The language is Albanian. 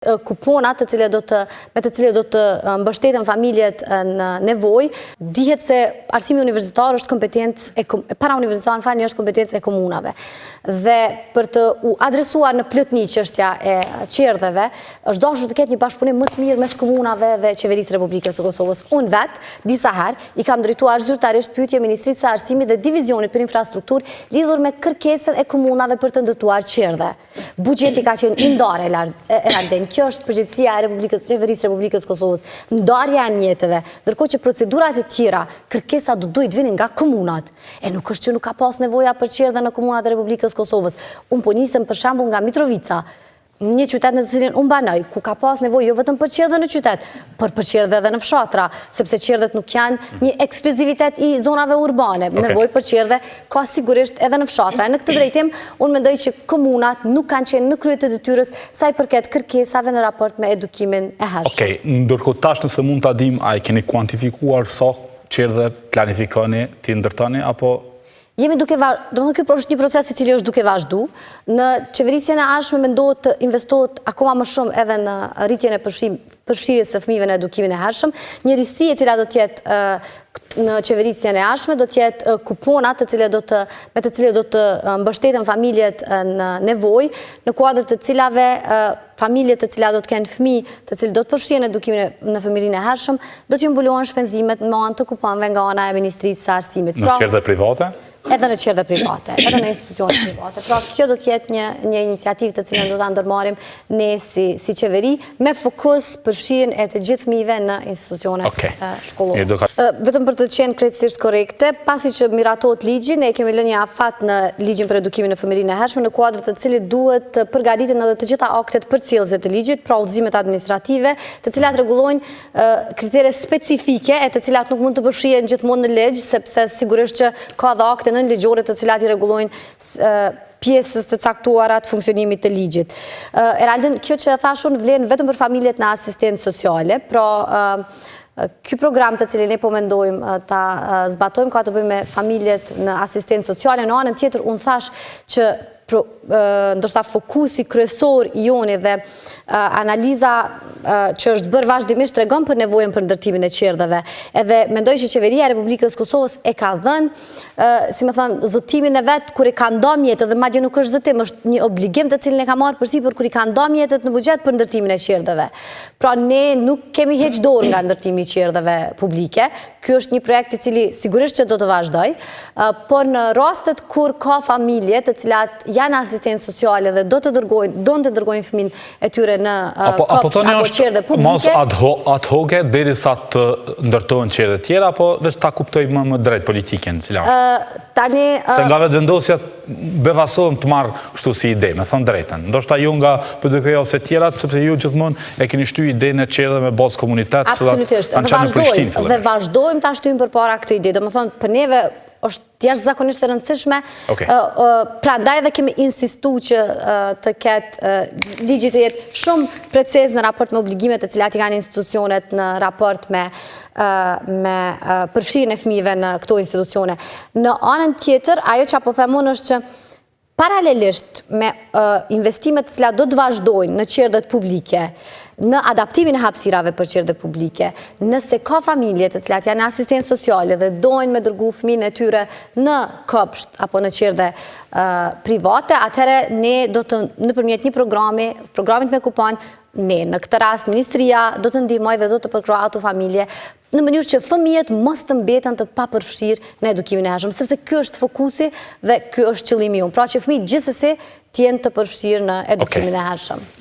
kuponat me të cilët do të mbështeten familjet në nevojë, dihet se arsimi universitar është kompetencë parauniversitar është kompetencë e komunave. Dhe për të u adresuar në plotëni çështja e qerdheve, është dashur të ketë një bashkëpunim më të mirë mes komunave dhe qeverisë Republikës së Kosovës. Unë vetë disa herë i kam drejtuar zyrtarisht pyetje Ministrisë së Arsimit dhe Divizionit për Infrastrukturë lidhur me kërkesën e komunave për të ndërtuar qerdhe. Buxheti ka qenë i ndarë e randen. Kjo është përgjegjësia e qeverisë Republikës Kosovës, ndarja e mjeteve, ndërkohë që procedurat e tjera, kërkesa do duhet vinin nga komunat. E nuk është që nuk ka pas nevoja për qerdhe në komunat e Republikës Kosovës. Unë po nisem për shembull nga Mitrovica, një qytet në të cilin unë banoj, ku ka pas nevojë jo vetëm për qerdhe në qytet, por për qerdhe edhe në fshatra, sepse qerdhet nuk janë një ekskluzivitet i zonave urbane. Nevojë për qerdhe ka sigurisht edhe në fshatra. Në këtë drejtim, unë mendoj që komunat nuk kanë qenë në krye të detyrës sa i përket kërkesave në raport me edukimin e hershëm. Ndërkohë tash nëse mund ta dim, a e keni kuantifikuar sa qerdhe planifikoni ti ndërtoni apo jemi duke domethënë ky është një proces i cili është duke vazhdu. Në qeverisjen e ardhshme mendohet të investohet akoma më shumë edhe në rritjen e përfshirjes së fëmijëve në edukimin e hershëm. Një risi e cila do të jetë në qeverisjen e ardhshme do të jetë kuponat me të cilët do të mbështeten familjet në nevojë, në kuadër të cilave familjet të cilat do të kenë fëmijë të cilët do të përfshihen në edukimin në fëmijërinë e hershëm, do t'ju mbulohen shpenzimet me anë të kuponave nga ana e Ministrisë së Arsimit. Në qerdhe private? Edhe në qerdhe private, edhe në institucione private. Pra, kjo do të jetë një iniciativë të cilën do ta ndërmarrim ne si qeveri, me fokus përfshirjen e të gjithë fëmijëve në institucione shkollore. Vetëm për të qenë krejtësisht korrekte, pasi që miratohet ligji, ne kemi lënë një afat në ligjin për edukimin në fëmijërinë e hershme, në kuadër të cilit duhet të përgatiten edhe të gjitha aktet përcjellëse të ligjit, pra udhëzimet administrative, të cilat rregullojnë kritere specifike, e të cilat nuk mund të përfshihen gjithmonë në ligj, sepse sigurisht që ka dhe akte nën ligjore të cilat i rregullojnë pjesës të caktuara të funksionimit të ligjit. Eraldin, kjo që thashun vlen vetëm për familjet në asistencë sociale, pra ky program të cilin ne po mendojmë ta zbatojmë ka të bëjë me familjet në asistencë sociale. Në anën tjetër unë thash që ndoshta fokusi kryesor i joni dhe analiza që është bërë vazhdimisht tregon për nevojën për ndërtimin e qerdheve. Edhe mendoj që qeveria e Republikës Kosovës e ka dhënë, si më thënë, zotimin e vet kur i ka nda mjetet, dhe madje nuk është zotim, është një obligim të cilin e ka marrë përsipër kur i ka nda mjetet në buxhet për ndërtimin e qerdheve. Pra ne nuk kemi heq dorë nga ndërtimi i qerdheve publike. Ky është një projekt i cili sigurisht që do të vazhdoj, por në rastet kur ka familje të cilat janë asistencë sociale dhe do të dërgojnë fëmin e tyre në qerdhe publike. Mos ad hoc derisa të ndërtohen qerdhe tjera, apo veç ta kuptoj më drejt politiken, cila është? Se nga vetë vendosja befasohem të marrë kështu si ide, me thënë drejten. Ndoshta ju nga PDK ose tjerat, sepse ju gjithmonë e keni shty idenë e qerdhe me bazë komunitet, absolutisht, dhe vazhdojmë ta shtyjmë përpara këtë ide. Domethënë për neve është jashtëzakonisht e rëndësishme, prandaj edhe kemi insistuar që të ketë ligji të jetë shumë precez në raport me obligimet të cilat i kanë institucionet në raport me përfshirjen e fëmijëve në këto institucione. Në anën tjetër, ajo që apo them unë është që paralelisht me investimet të cilat do të vazhdojnë në qerdhet publike, në adaptimin e hapësirave për qerdhe publike, nëse ka familje të cilat janë asistencë sociale dhe dojnë me dërgu fëmijën e tyre në kopsht apo në qerdhe private, atëherë ne do të nëpërmjet një programit me kupon, ne në këtë rast ministria do të ndihmojë dhe do të përkrojë ato familje në mënyrë që fëmijët mos të mbeten të papërfshirë në edukimin e hershëm, sepse ky është fokusi dhe ky është qëllimi jon. Pra që fëmijët gjithsesi të jenë të përfshirë në edukimin e hershëm.